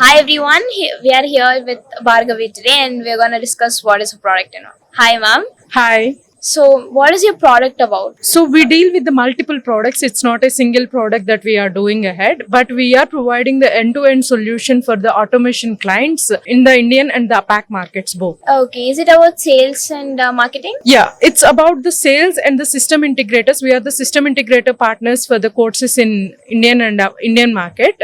Hi everyone, we are here with Bhargavi today and we're going to discuss what is a product and all. Hi ma'am. Hi. So, what is your product about? So we deal with the multiple products. It's not a single product that we are doing ahead, but we are providing the end-to-end solution for the automation clients in the Indian and the APAC markets both. Okay, is it about sales and marketing? Yeah, it's about the sales and the system integrators. We are the system integrator partners for the courses in Indian and Indian market,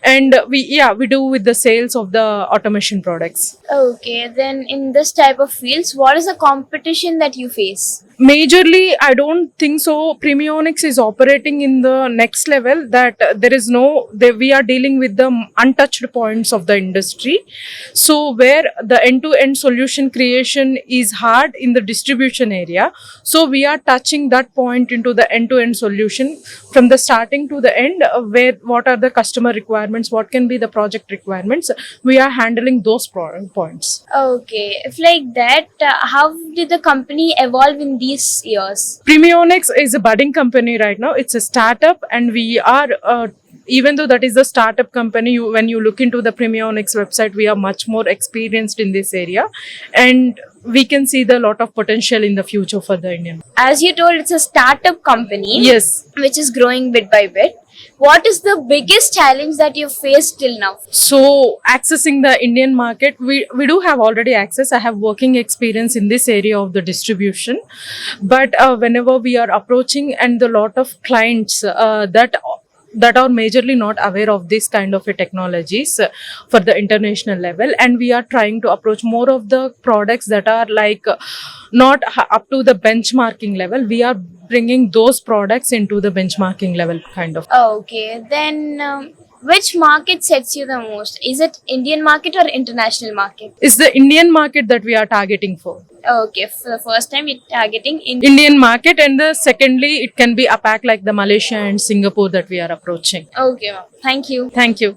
and we do with the sales of the automation products. Okay, then in this type of fields, what is the competition that you face? Majorly, I don't think so. Premionics is operating in the next level that there is no, we are dealing with the untouched points of the industry. So, where the end to end solution creation is hard in the distribution area. So, we are touching that point into the end to end solution from the starting to the end, where what are the customer requirements, what can be the project requirements. We are handling those points. Okay, if like that, how did the company evolve in these years? Premionics is a budding company right now. It's a startup, and we are, even though that is a startup company, when you look into the Premionics website, we are much more experienced in this area, and we can see the lot of potential in the future for the Indian. As you told, it's a startup company. Yes. Which is growing bit by bit. What is the biggest challenge that you've faced till now? So accessing the Indian market, we do have already access. I have working experience in this area of the distribution, but whenever we are approaching and the lot of clients that are majorly not aware of this kind of a technologies for the international level, and we are trying to approach more of the products that are like not up to the benchmarking level. We are bringing those products into the benchmarking level kind of. Okay, then which market sets you the most? Is it Indian market or international market? Is the Indian market that we are targeting for. Okay, for the first time you're targeting Indian market, and the secondly it can be APAC like the Malaysia and Singapore that we are approaching. Okay, ma'am. Thank you. Thank you.